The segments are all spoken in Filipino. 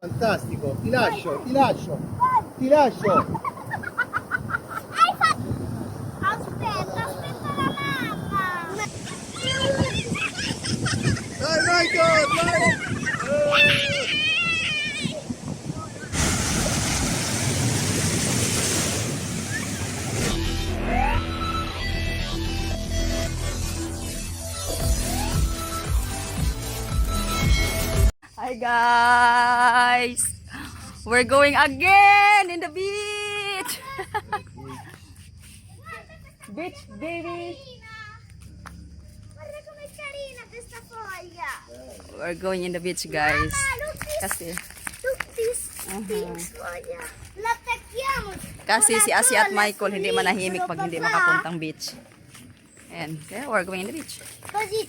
Fantastico, ti lascio, ti lascio, ti lascio. Hai fatto... Aspetta, aspetta la mamma. Dai Michael, dai! Hi guys! We're going again in the beach! Beach baby! Guarda com'è carina questa foglia. We're going in the beach guys. Mamma, look this, Kasi, look this things foglia. L'attacchiamo. kasi si Asia at Michael hindi manahimik pag hindi makapuntang makapuntang. beach. And yeah, we're going in the beach. Così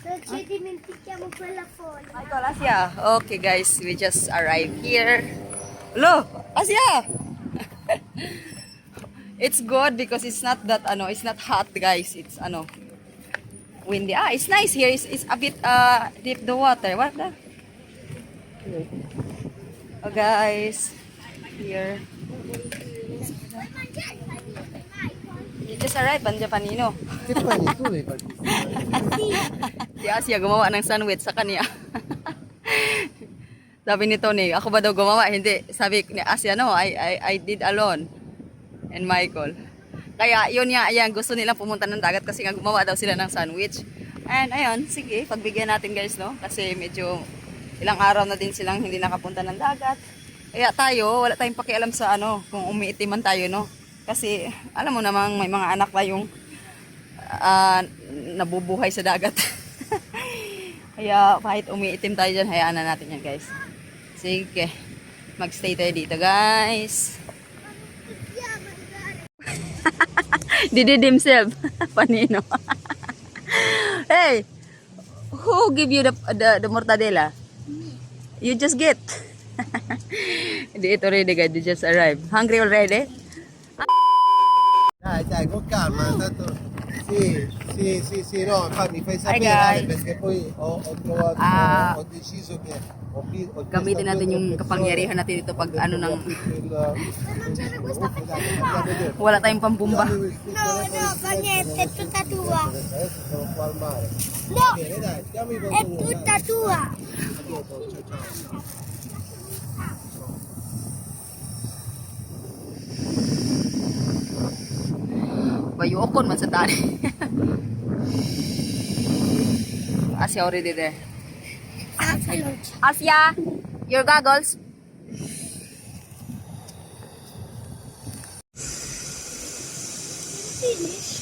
non ci dimentichiamo quella foglia. Michael, Asia. Okay guys, we just arrived here. Hello, Asia! It's good because it's not that it's not hot guys. It's windy. It's nice here. It's a bit deep the water. What the? Oh guys, here. You just arrived in Japanino. Che fai tu nei partiti? Si Asia gumawa ng sandwich sa kanya. Sabi ni Tony, ako ba daw gumawa? Hindi. Sabi ni Asia, no, I did alone. And Michael. Kaya yun nga, ayan, gusto nilang pumunta ng dagat kasi nga gumawa daw sila ng sandwich. And ayun, sige, pagbigyan natin guys, no? Kasi medyo ilang araw na din silang hindi nakapunta ng dagat. Kaya tayo, wala tayong pakialam sa kung umiitiman tayo, no? Kasi alam mo namang may mga anak tayong nabubuhay sa dagat. Kaya kahit umiitim tayo dyan, hayaan na natin yan guys. Sige, magstay tayo dito guys. Did himself. Panino. Hey, who give you the mortadela? You just get. Hindi ito ready guys, you just arrived. Hungry already? Dai, con calma, tanto... Sì, no, infatti mi fai Hi, sapere guys. perché poi ho trovato, ho deciso che Gamitin natin yung kapangyarihan natin dito pag wala tayong pambumba. No, fa niente, è tutta tua. Adesso sono qua al mare. No, Bene, dai, chiami è qualcuno. tutta tua. Bayokon man sa tali. Asia already there. Asia, your goggles. Finish.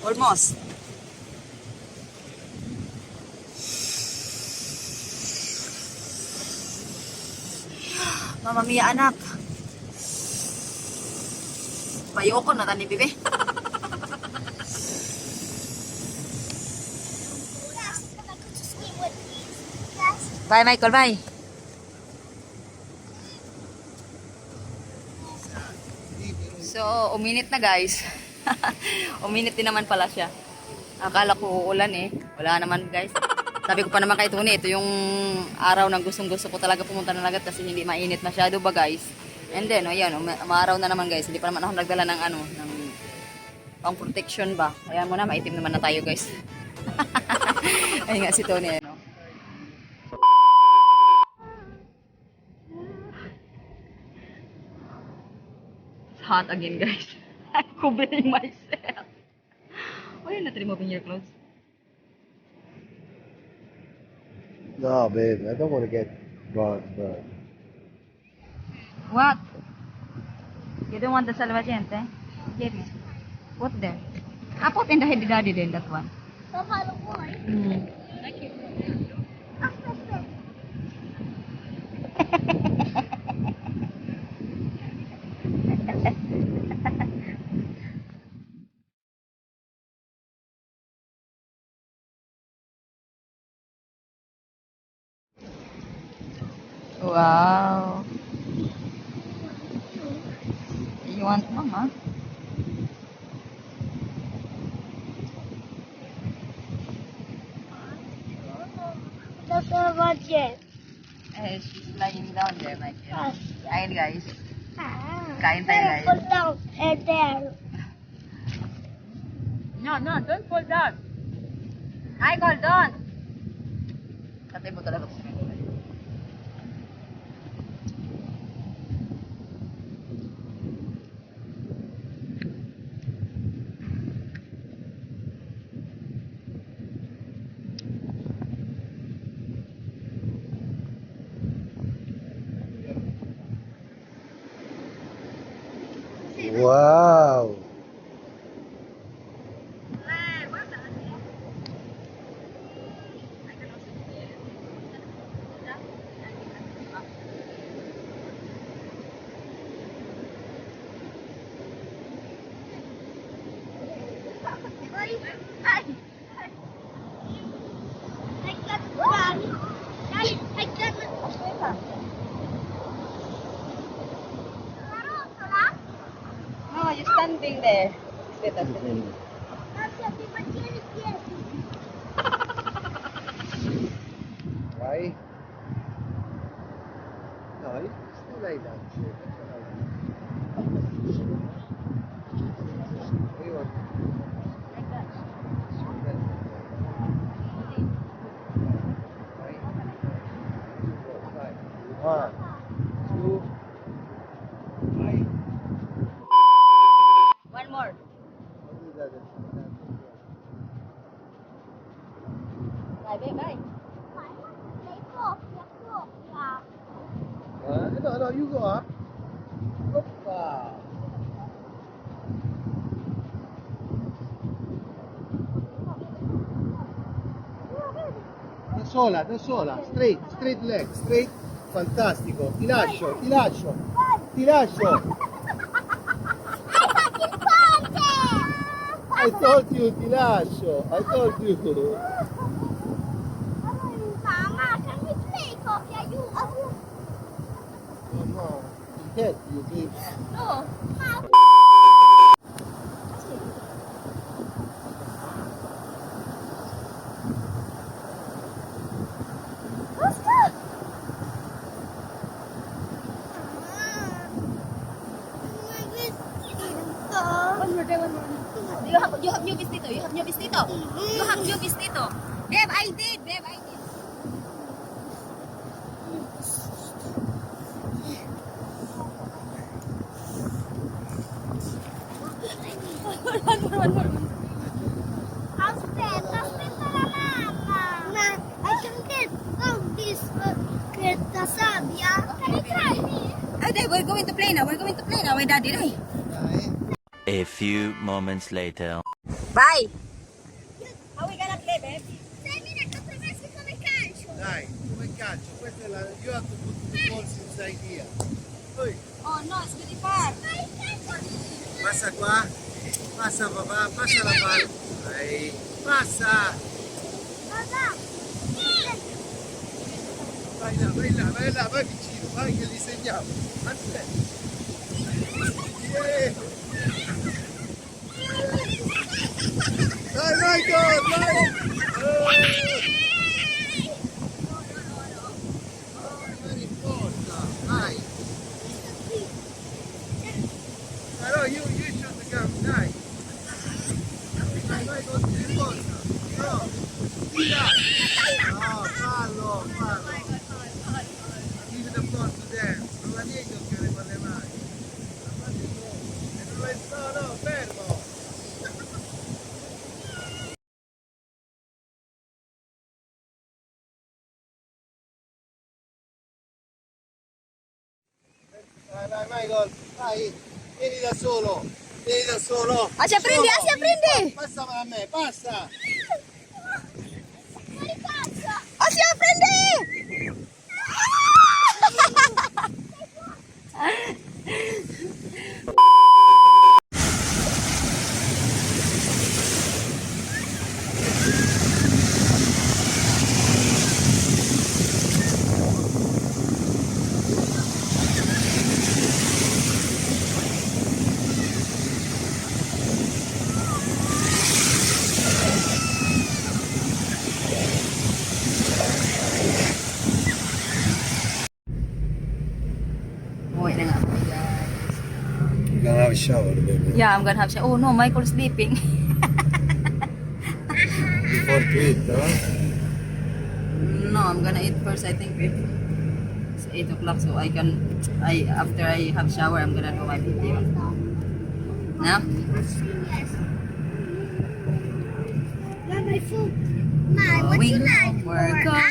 Almost. Mama Mia anak. Bayokon na tani bebe. Bye Michael, bye. So, uminit na guys. Uminit din naman pala siya. Akala ko uulan eh. Wala naman guys. Sabi ko pa naman kay Tony, ito yung araw na gustong-gusto ko talaga pumunta ng dagat kasi hindi mainit masyado ba guys. And then, ayan, umaraw na naman guys. Hindi pa naman ako nagdala ng ng pang protection ba. Ayan mo na, maitim naman na tayo guys. Ayun nga si Tony, ano. It's hot again guys. I'm covering myself. Why are you not removing your clothes? No, babe, I don't want to get burnt. What? You don't want the salvagente? Get it. Put there. Put in the head daddy then, that one. Papalo ko eh. Mm. Wow. You want mama? La salvagente. is she's lying down there, like, you know. Ah, Kain, guys. ah. Kain tayo, guys. Put down there. No, no, don't fall down. Michael, don't. Tatay mo talaga. Wow! No, you're standing there. Sit up. Vai. No, stay like that. You want- Right. Five. One, two, three. One more. Bye, bye, bye. No, no, you go up. Hoppa. Da sola, straight, straight leg, straight, fantastico, ti lascio, ti lascio, ti lascio. I told you, ti lascio, I told you. Mama, can we play coffee? You? Oh no, he hit you, baby. No. Let's go. One more day, one more. You have new vestido. You have new vestido. You have new vestido. Babe, I did. Babe, I did. One more. Aspetta la mamma. Ma I can get this the sabbia. Can you try me? Ay, we're going to play now. We're going to play now with Daddy, right? A few moments later. Bye. How we gonna play, babe? 6 minuti promessi come calcio. Dai, come calcio, questa è la... You have to put the balls inside here. Poi, Oh no, it's really far. passa qua, passa papà, passa la palla. Dai, passa! Papà. Vai là, vai vicino, vai che li segniamo. Aspetta. Yeah. Dai, Michael, dai! Non importa, vai! Però you should come, dai! Vai, non ti importa! No! Via! No, fallo! Give the ball to them! Non la niego che le palle mai! No, fermo! Vai, Michael, vai, vieni da solo, Asia, prendi, Solo, Asia, prendi. Passa a me, passa! Asia, prendi! have a shower, baby. Yeah, I'm gonna have shower. Oh no, Michael's sleeping. Before to eat, huh? No, I'm gonna eat first, I think. It's 8 o'clock, so after I have shower, I'm gonna do my video. Now? Yes. Yeah, my food. Ma, what Going you like? over, For